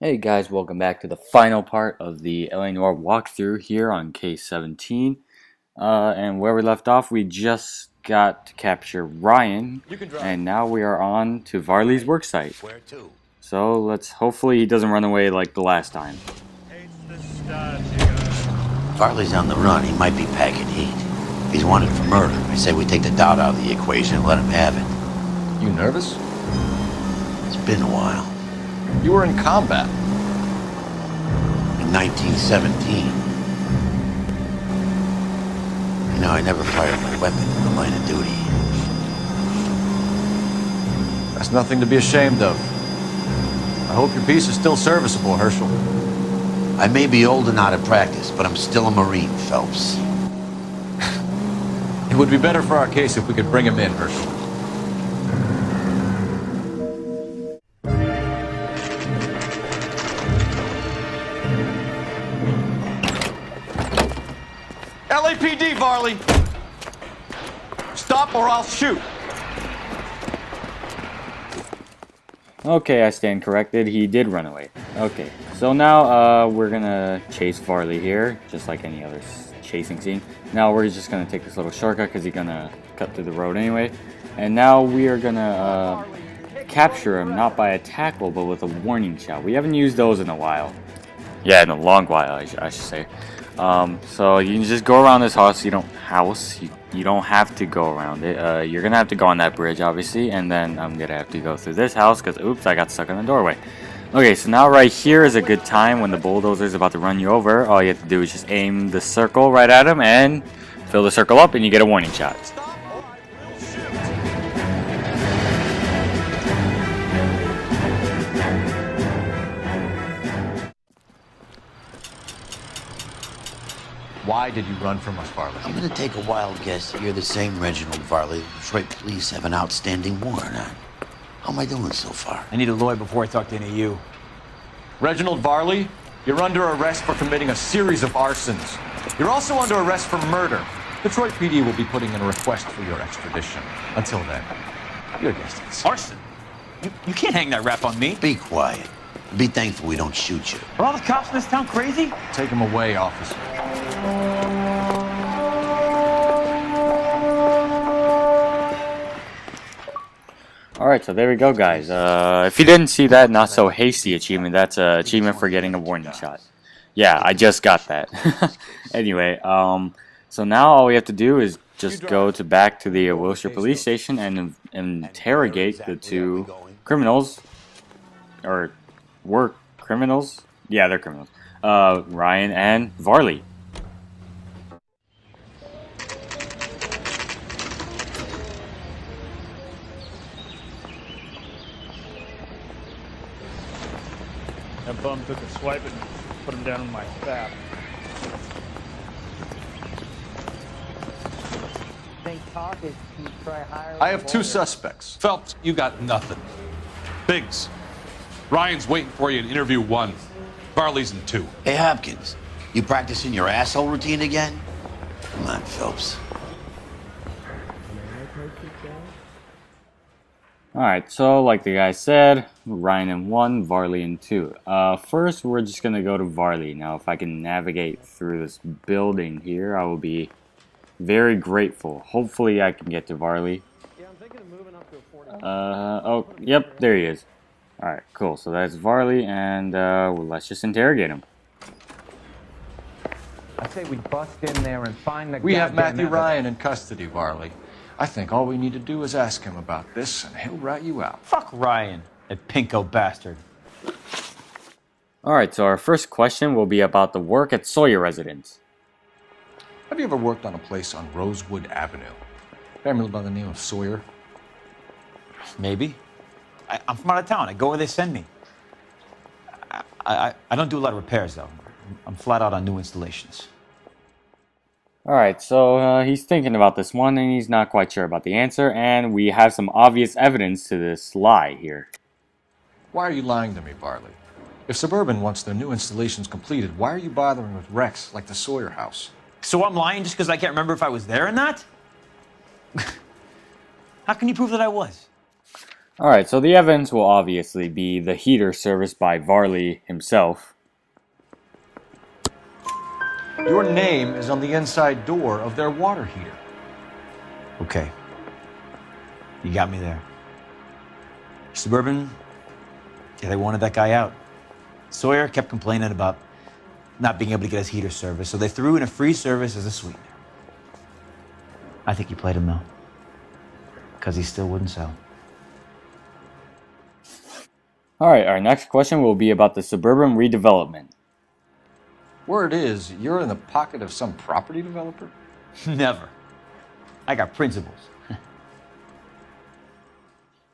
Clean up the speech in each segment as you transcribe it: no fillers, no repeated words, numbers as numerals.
Hey guys, welcome back to the final part of the LA Noire walkthrough here on case 17. And where we left off, we just got to capture Ryan, and now we are on to Varley's worksite. Where to? So hopefully he doesn't run away like the last time. Farley's on the run. He might be packing heat. He's wanted for murder. I say we take the doubt out of the equation and let him have it. You nervous? It's been a while. You were in combat. In 1917. You know, I never fired my weapon in the line of duty. That's nothing to be ashamed of. I hope your piece is still serviceable, Herschel. I may be old and out of practice, but I'm still a Marine, Phelps. It would be better for our case if we could bring him in, Herschel. LAPD, Varley! Stop or I'll shoot! Okay, I stand corrected. He did run away. Okay, so now we're gonna chase Varley here, just like any other chasing scene. Now we're just gonna take this little shortcut because he's gonna cut through the road anyway. And now we are gonna capture him, not by a tackle, but with a warning shot. We haven't used those in a while. Yeah, in a long while, I should say. So you can just go around this house. You don't have to go around it. You're gonna have to go on that bridge, obviously, and then I'm gonna have to go through this house because oops, I got stuck in the doorway. Okay, so now right here is a good time when the bulldozer's about to run you over. All you have to do is just aim the circle right at him and fill the circle up, and you get a warning shot. Why did you run from us, Varley? I'm gonna take a wild guess that you're the same Reginald Varley Detroit police have an outstanding warrant on. How am I doing so far? I need a lawyer before I talk to any of you. Reginald Varley, you're under arrest for committing a series of arsons. You're also under arrest for murder. Detroit PD will be putting in a request for your extradition. Until then, your distance. Arson? You can't hang that rap on me. Be quiet. Be thankful we don't shoot you. Are all the cops in this town crazy? Take him away, officer. Alright, so there we go, guys. If you didn't see that not so hasty achievement, that's an achievement for getting a warning shot. Yeah, I just got that. Anyway, so now all we have to do is just go back to the Wilshire police station and interrogate the two criminals, or were criminals? Yeah, they're criminals. Ryan and Varley. That bum took a swipe and put him down in my sap. I have two suspects. Phelps, you got nothing. Biggs, Ryan's waiting for you in interview 1. Varley's in 2. Hey, Hopkins, you practicing your asshole routine again? Come on, Phelps. Alright, so like the guy said, Ryan in 1, Varley in 2. First, we're just going to go to Varley. Now, if I can navigate through this building here, I will be very grateful. Hopefully, I can get to Varley. Yeah, I'm thinking of moving up to a 40. Oh, yep, there he is. Alright, cool. So that's Varley, and well, let's just interrogate him. I say we bust in there and find the We have goddamn Matthew evidence. Ryan in custody, Varley. I think all we need to do is ask him about this, and he'll rat you out. Fuck Ryan, that pinko bastard. Alright, so our first question will be about the work at Sawyer residence. Have you ever worked on a place on Rosewood Avenue? Family by the name of Sawyer? Maybe. I'm from out of town. I go where they send me. I don't do a lot of repairs, though. I'm flat out on new installations. Alright, so he's thinking about this one and he's not quite sure about the answer, and we have some obvious evidence to this lie here. Why are you lying to me, Varley? If Suburban wants their new installations completed, why are you bothering with wrecks like the Sawyer house? So I'm lying just because I can't remember if I was there or not? How can you prove that I was? Alright, so the evidence will obviously be the heater serviced by Varley himself. Your name is on the inside door of their water heater. Okay. You got me there. Suburban, yeah, they wanted that guy out. Sawyer kept complaining about not being able to get his heater service, so they threw in a free service as a sweetener. I think he played him, though, because he still wouldn't sell. Alright, our next question will be about the suburban redevelopment. Word is, you're in the pocket of some property developer? Never. I got principles.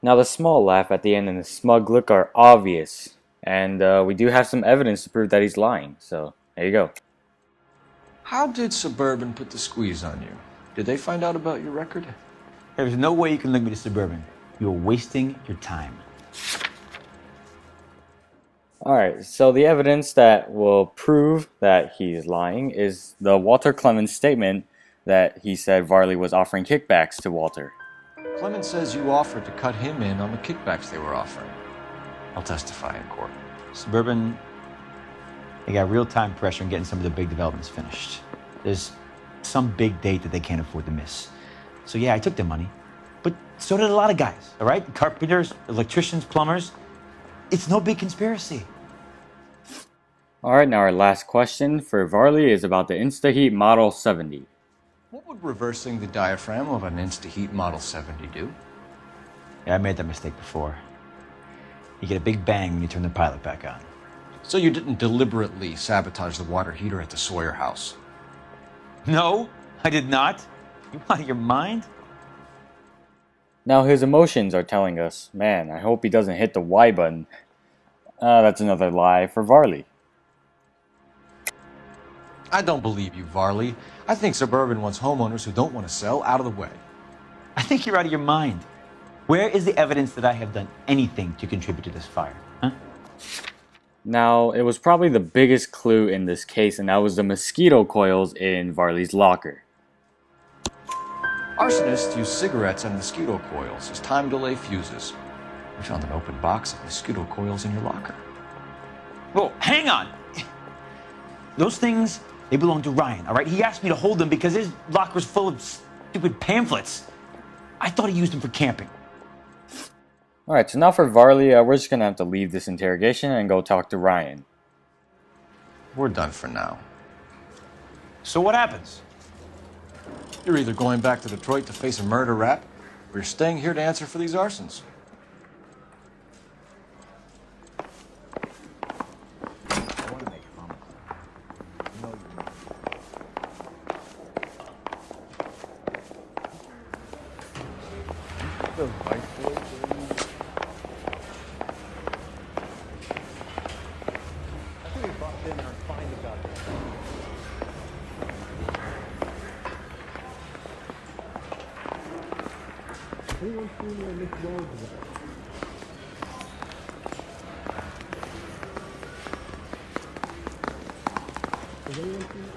Now the small laugh at the end and the smug look are obvious, and we do have some evidence to prove that he's lying, so there you go. How did Suburban put the squeeze on you? Did they find out about your record? There's no way you can link me to Suburban. You're wasting your time. Alright, so the evidence that will prove that he's lying is the Walter Clemens statement that he said Varley was offering kickbacks to Walter. Clemens says you offered to cut him in on the kickbacks they were offering. I'll testify in court. Suburban, they got real-time pressure on getting some of the big developments finished. There's some big date that they can't afford to miss. So yeah, I took their money, but so did a lot of guys, all right? Carpenters, electricians, plumbers. It's no big conspiracy. Alright, now our last question for Varley is about the InstaHeat Model 70. What would reversing the diaphragm of an InstaHeat Model 70 do? Yeah, I made that mistake before. You get a big bang when you turn the pilot back on. So you didn't deliberately sabotage the water heater at the Sawyer house? No, I did not. You out of your mind? Now his emotions are telling us, man, I hope he doesn't hit the Y button. That's another lie for Varley. I don't believe you, Varley. I think Suburban wants homeowners who don't want to sell out of the way. I think you're out of your mind. Where is the evidence that I have done anything to contribute to this fire? Huh? Now, it was probably the biggest clue in this case, and that was the mosquito coils in Varley's locker. Arsonists use cigarettes and mosquito coils as time delay fuses. We found an open box of mosquito coils in your locker. Whoa, hang on! Those things, they belong to Ryan, all right? He asked me to hold them because his locker's full of stupid pamphlets. I thought he used them for camping. Alright, so now for Varley, we're just gonna have to leave this interrogation and go talk to Ryan. We're done for now. So what happens? You're either going back to Detroit to face a murder rap, or you're staying here to answer for these arsons. Those bike boys are in there. I think we bust in there and find the guy. Anyone seen where Miss Rose is at? Has anyone seen it?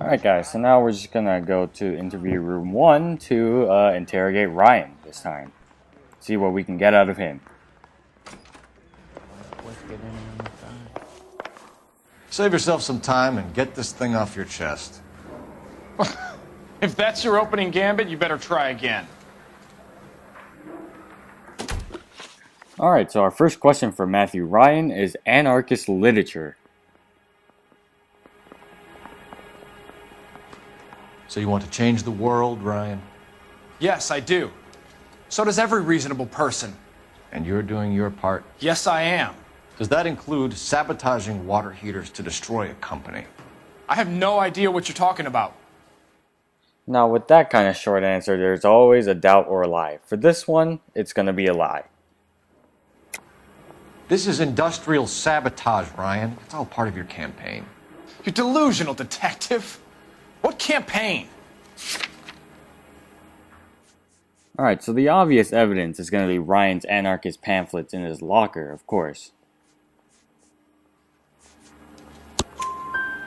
Alright guys, so now we're just gonna go to interview room 1 to interrogate Ryan this time. See what we can get out of him. Save yourself some time and get this thing off your chest. If that's your opening gambit, you better try again. Alright, so our first question for Matthew Ryan is anarchist literature. So you want to change the world, Ryan? Yes, I do. So does every reasonable person. And you're doing your part? Yes, I am. Does that include sabotaging water heaters to destroy a company? I have no idea what you're talking about. Now with that kind of short answer, there's always a doubt or a lie. For this one, it's gonna be a lie. This is industrial sabotage, Ryan. It's all part of your campaign. You delusional detective. What campaign? Alright, so the obvious evidence is going to be Ryan's anarchist pamphlets in his locker, of course.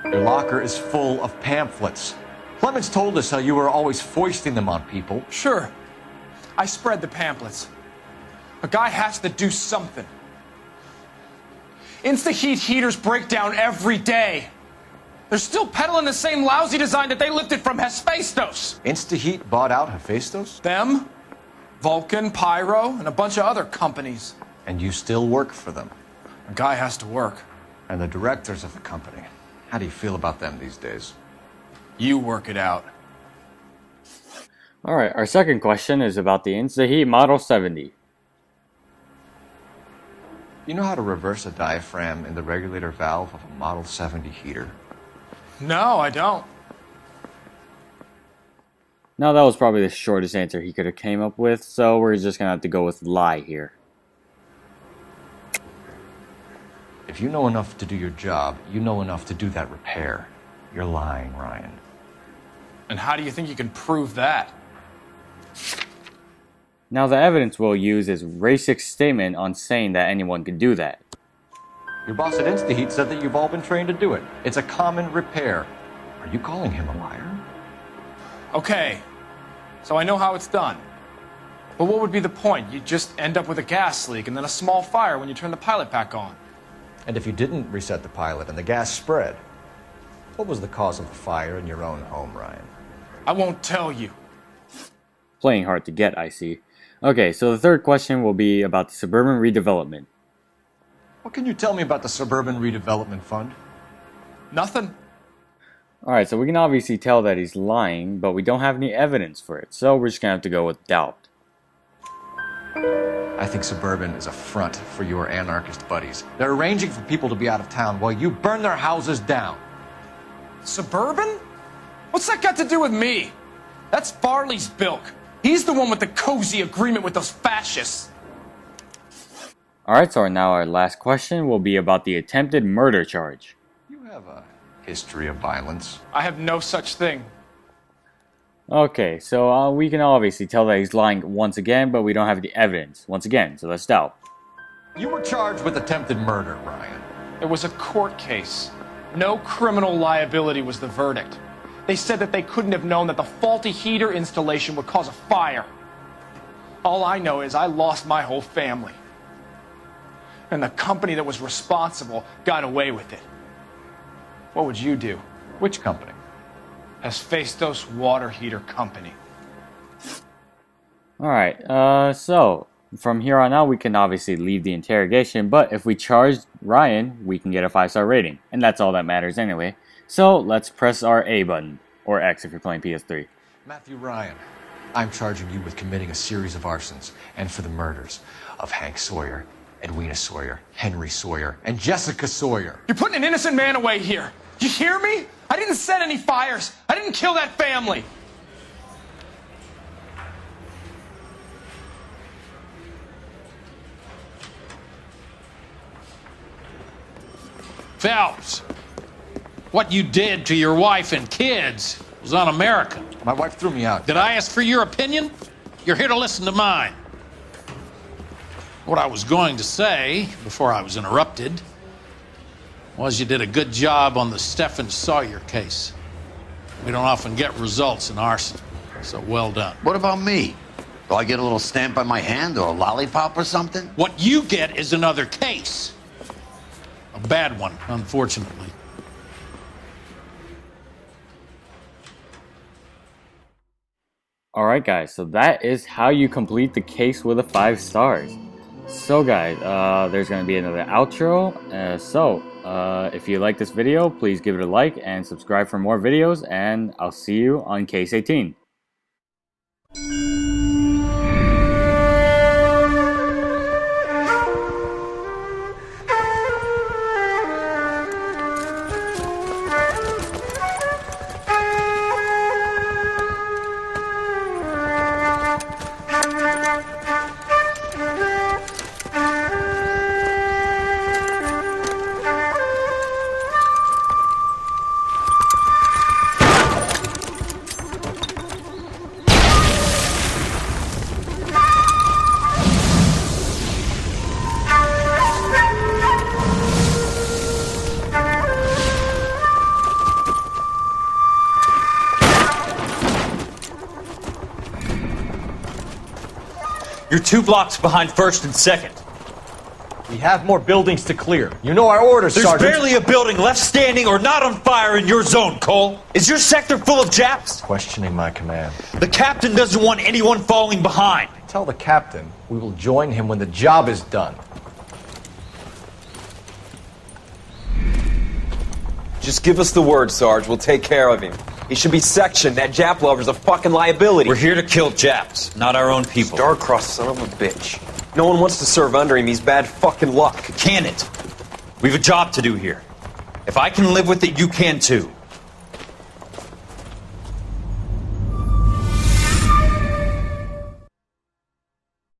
Your locker is full of pamphlets. Clemens told us how you were always foisting them on people. Sure. I spread the pamphlets. A guy has to do something. Insta-heat heaters break down every day. They're still peddling the same lousy design that they lifted from Hephaestus. Insta-heat bought out Hephaestus? Them, Vulcan, Pyro, and a bunch of other companies. And you still work for them. A guy has to work. And the directors of the company. How do you feel about them these days? You work it out. Alright, our second question is about the Insta-Heat Model 70. You know how to reverse a diaphragm in the regulator valve of a Model 70 heater? No, I don't. Now that was probably the shortest answer he could have came up with, so we're just gonna have to go with lie here. If you know enough to do your job, you know enough to do that repair. You're lying, Ryan. And how do you think you can prove that? Now the evidence we'll use is Rasic's statement on saying that anyone could do that. Your boss at InstaHeat said that you've all been trained to do it. It's a common repair. Are you calling him a liar? Okay, so I know how it's done. But what would be the point? You just end up with a gas leak and then a small fire when you turn the pilot back on. And if you didn't reset the pilot and the gas spread, what was the cause of the fire in your own home, Ryan? I won't tell you. Playing hard to get, I see. Okay, so the third question will be about the suburban redevelopment. What can you tell me about the Suburban Redevelopment Fund? Nothing. Alright, so we can obviously tell that he's lying, but we don't have any evidence for it, so we're just gonna have to go with doubt. I think Suburban is a front for your anarchist buddies. They're arranging for people to be out of town while you burn their houses down. Suburban? What's that got to do with me? That's Farley's bilk. He's the one with the cozy agreement with those fascists. Alright, so now our last question will be about the attempted murder charge. You have a history of violence. I have no such thing. Okay, so we can obviously tell that he's lying once again, but we don't have the evidence once again, so let's doubt. You were charged with attempted murder, Ryan. It was a court case. No criminal liability was the verdict. They said that they couldn't have known that the faulty heater installation would cause a fire. All I know is I lost my whole family. And the company that was responsible got away with it. What would you do? Which company? Hephaestus Water Heater Company. Alright, so from here on out we can obviously leave the interrogation, but if we charge Ryan, we can get a 5-star rating. And that's all that matters anyway. So let's press our A button, or X if you're playing PS3. Matthew Ryan, I'm charging you with committing a series of arsons and for the murders of Hank Sawyer, Edwina Sawyer, Henry Sawyer, and Jessica Sawyer. You're putting an innocent man away here. You hear me? I didn't set any fires. I didn't kill that family. Phelps, what you did to your wife and kids was un-American. My wife threw me out. Did I ask for your opinion? You're here to listen to mine. What I was going to say, before I was interrupted, was you did a good job on the Stephen Sawyer case. We don't often get results in arson, so well done. What about me? Do I get a little stamp on my hand or a lollipop or something? What you get is another case. A bad one, unfortunately. Alright guys, so that is how you complete the case with a 5 stars. So guys, there's going to be another outro. If you like this video, please give it a like and subscribe for more videos, and I'll see you on case 18. You're 2 blocks behind 1st and 2nd. We have more buildings to clear. You know our orders, There's Sergeant. barely a building left standing or not on fire in your zone, Cole. Is your sector full of Japs? Questioning my command. The captain doesn't want anyone falling behind. Tell the captain we will join him when the job is done. Just give us the word, Sarge. We'll take care of him. He should be sectioned. That Jap lover's a fucking liability. We're here to kill Japs, not our own people. Star-crossed son of a bitch. No one wants to serve under him. He's bad fucking luck. Can it? We have a job to do here. If I can live with it, you can too.